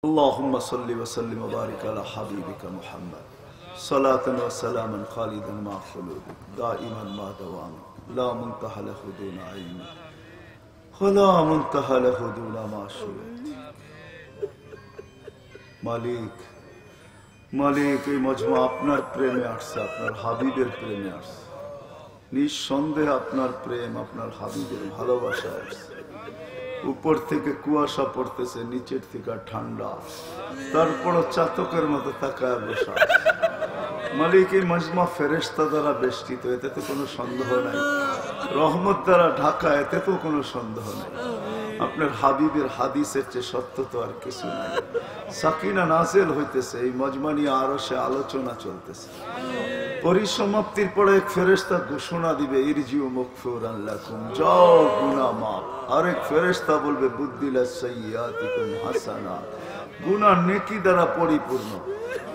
اللهم صل وسلم وبارك على حبيبك محمد صلاة وسلاما خالدا مع خلودك دائما ما دوامك لا منتهى له دون علمك ولا منتهى له دون معشوقك মালিক মালিক এই মজমা আপনার প্রেমে আসছে, আপনার হাবিবের প্রেমে আসছে। নিঃসন্দেহে আপনার প্রেম, আপনার হাবিবের ভালোবাসা আসছে। উপর থেকে কুয়াশা পড়তেছে, নিচের থেকে ঠান্ডা, তারপরও চাতকের মতো তাকায় বসা। মালিক এই মজমা ফেরেশতা দ্বারা বেষ্টিত, এতে তো কোনো সন্দেহ নাই। রহমত দ্বারা ঢাকা, এতে তো কোনো সন্দেহ নাই। আপনার হাবিবের হাদিসের চেয়ে সত্য তো আর কিছু নাই। সাকিনা নাজিল হইতেছে, এই মজমা নিয়ে আরো সে আলোচনা চলতেছে। পরিসমাপ্তির পরে এক ফেরেশতা ঘোষণা দিবে, ইরজিউ মাগফুরান লাকুম, যাও গুনাহ মাফ। আরেক ফেরেশতা বলবে, বুদ্দিলাস সাইয়্যাতিকুম হাসানাত, গুনাহ নেকি দ্বারা পরিপূর্ণ।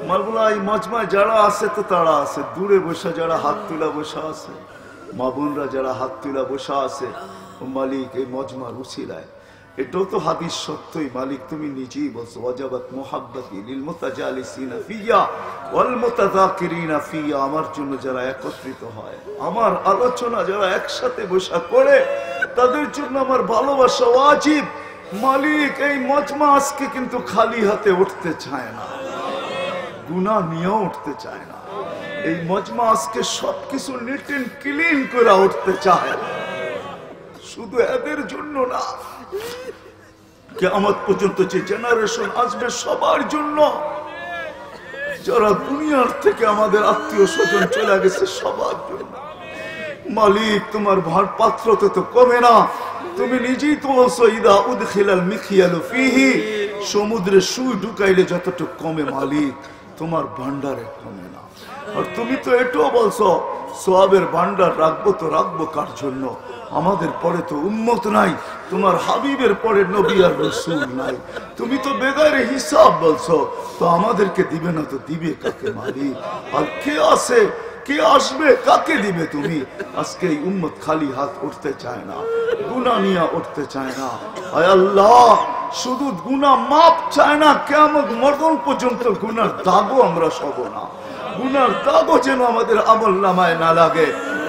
মাওলা এই মজমায় যারা আছে তো তারা আছে, দূরে বসে যারা হাত তুলা বসা আছে, মা বোনরা যারা হাত তুলা বসা আছে, ও মালিক এই মজমার উসিলায় এটাও তো হাদিস সত্যই। মালিক তুমি নিজেই বলছো, ওয়াজাবাত মুহাব্বতি লিল মুতাজালিসিনা ফিয়া ওয়াল মুতাযাকিরিনা ফিয়া, আমার জন্য যারা একত্রিত হয়, আমার আলোচনা যারা একসাথে বসা করে, তাদের জন্য আমার ভালোবাসা ওয়াজিব। মালিক এই মজমা আজকে কিন্তু খালি হাতে উঠতে চায় না, গুনাহ নিয়েও উঠতে চায় না। এই মজমা আজকে সবকিছু নিট এন্ড ক্লিন করে উঠতে চায়, শুধু এদের জন্য না, কিয়ামত পর্যন্ত যে জেনারেশন আসবে সবার জন্য, যারা দুনিয়ার থেকে আমাদের আত্মীয় স্বজন চলে গেছে সবার জন্য। মালিক তোমার ভার পাত্রতে তো কমে না, তুমি নিজেই তো বলছো, ইদা উদখিলাল মিখিয়ালু ফিহি, সমুদ্রে সুই ঢুকাইলে যতটুকু কমে, মালিক তোমার ভান্ডারে কমে না। আর তুমি তো এটাও বলছো, সওয়াবের ভান্ডার রাখবো তো রাখবো কার জন্য? আমাদের পরে তো উম্মত নাই, তোমার হাবিবের পরে নবী আর রাসূল নাই, তুমি তো বেগারে হিসাব বলছো, তো আমাদেরকে দিবে না তো দিবে কাকে মালিক? আর কে আছে, কে আসবে, কাকে দিবে তুমি? আজকে এই উম্মত খালি হাত উঠতে চায় না, গুনাহ নিয়ে উঠতে চায় না। আয় আল্লাহ, শুধু গুনাহ মাপ চায় না, কিয়ামত মরণ পর্যন্ত গুনার দাগও আমরা সব না, গুনার দাগও যেন আমাদের আমল নামায় না লাগে।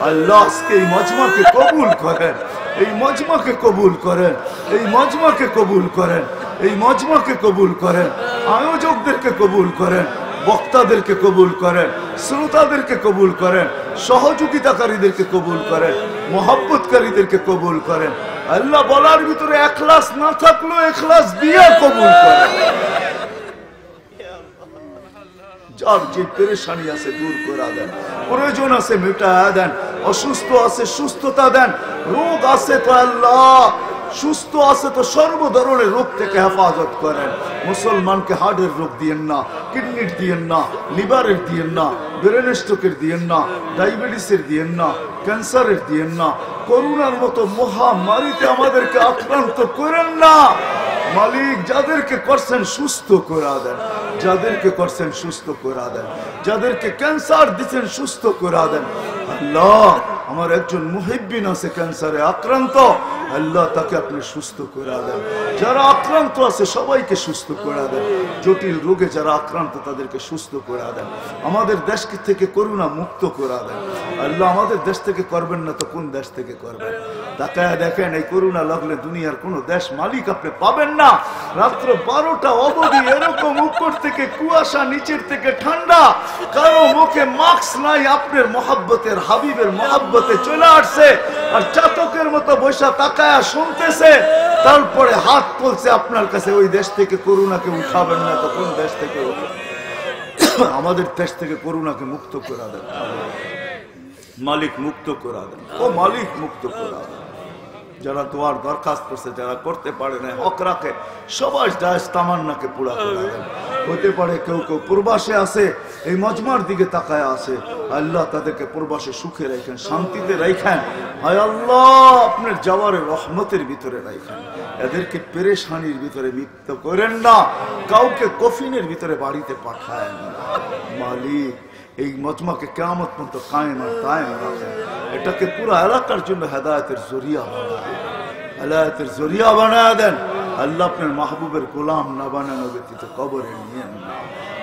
আল্লাহ আজকে এই মজমাকে কবুল করেন, এই মজমাকে কবুল করেন, এই মজমাকে কবুল করেন, এই মজমাকে কবুল করেন, আয়োজকদেরকে কবুল করেন, বক্তাদেরকে কবুল করেন, শ্রোতাদেরকে কবুল করেন, সহযোগিতাকারীদেরকে কবুল করেন, মোহাব্বতকারীদেরকে কবুল করেন। আল্লাহ বলার ভিতরে ইখলাস না থাকলেও ইখলাস দিয়ে কবুল করেন। যার যে পেরেশানি আছে দূর করে দেন, প্রয়োজন আছে মেটায়া দেন, অসুস্থ আছে সুস্থতা দেন, রোগ আছে তো আল্লাহ সুস্থ আছে তো সর্ব ধরনের রোগ থেকে হেফাজত করেন। মুসলমানকে হার্টের রোগ দিয়েন না, কিডনির দিয়েন না, লিভারের দিয়েন না, ব্রেন স্ট্রোকের দিয়েন না, ডায়াবেটিসের দিয়েন না, ক্যান্সারের দিয়েন না, করোনার মতো মহামারীতে আমাদেরকে আক্রান্ত করেন না। মালিক যাদেরকে করছেন সুস্থ করে দেন, যাদেরকে করছেন সুস্থ করে দেন, যাদেরকে ক্যান্সার দিচ্ছেন সুস্থ করে দেন। আল্লাহ আমার একজন মুহিব্বিন আছে ক্যান্সারে আক্রান্ত, আল্লাহ তাকে আপনি সুস্থ করে দেন। যারা আক্রান্ত আছে সবাইকে সুস্থ করে দেন, জটিল রোগে যারা আক্রান্ত তাদেরকে সুস্থ করে দেন। আমাদের দেশকে থেকে করোনা মুক্ত করে দেন। আল্লাহ আমাদের দেশ থেকে করবেন না তো কোন দেশ থেকে করবেন? তাকায় দেখেন, এই করোনা লাগলে দুনিয়ার কোন দেশ মালিক আপনি পাবেন না। রাত্র 12টা অবধি এরকম উপর থেকে কুয়াশা, নিচের থেকে ঠান্ডা, কারো মুখে মাস্ক নাই, আপনার মহাব্বতের হাবিবের মহাব্বতে চলে আসছে, আর চাতকের মতো বৈশা তাকায়া শুনতেছে, তারপরে হাত তুলছে আপনার কাছে। ওই দেশ থেকে করোনাকে উঠাবেন না তো কোন দেশ থেকে? আমাদের দেশ থেকে করোনাকে মুক্ত করে দেন মালিক, মুক্ত করে দেন, ও মালিক মুক্ত করে দেন। যারা দোয়ার দরখাস্ত করছে, যারা করতে পারে না, হক রাখে, সবাই দাস তামান্নাকে পুরা করে দেন। হতে পারে কেউ কেউ প্রবাসে আছে, এই মজমার দিকে তাকায় আছে, আল্লাহ তাদেরকে প্রবাসে সুখে রাখেন, শান্তিতে রাখেন। হায় আল্লাহ আপনার জওয়ারের রহমতের ভিতরে রাখেন, এদেরকে পেরেশানির ভিতরে লিপ্ত করেন না, কাউকে কফিনের ভিতরে বাড়িতে পাঠায় না। মালিক এই মজমাকে কিয়ামত পর্যন্ত কায়েম আর দায়েম রাখেন, এটাকে পুরো এলাকার জন্য হেদায়েতের জরিয়া বানায়, হেদায়েতের জরিয়া বানায় দেন। আল্লাহ আপনার মাহবুবের গোলাম না বানানো ব্যতীত কবরে নিয়েন না,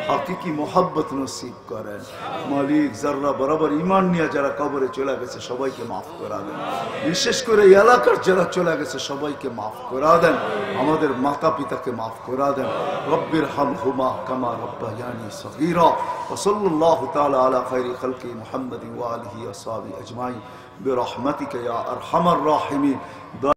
হাকিকি মোহাব্বত নসিব করেন মালিক। যারা বরাবর ইমান নিয়ে যারা কবরে চলে গেছে সবাইকে মাফ করা দেন, বিশেষ করে এলাকার যারা চলে গেছে সবাইকে মাফ করা দেন, আমাদের মাতা পিতাকে মাফ করা দেন। রব্বির হামহুমা কামা রব্বায়ানি সগীরা। ওয়া সাল্লাল্লাহু তাআলা আলা খায়রি খালকি মুহাম্মাদিন ওয়া আলিহি ওয়া সাহবিহি আজমাইন বিরহমাতিকা ইয়া আরহামার রাহিমিন।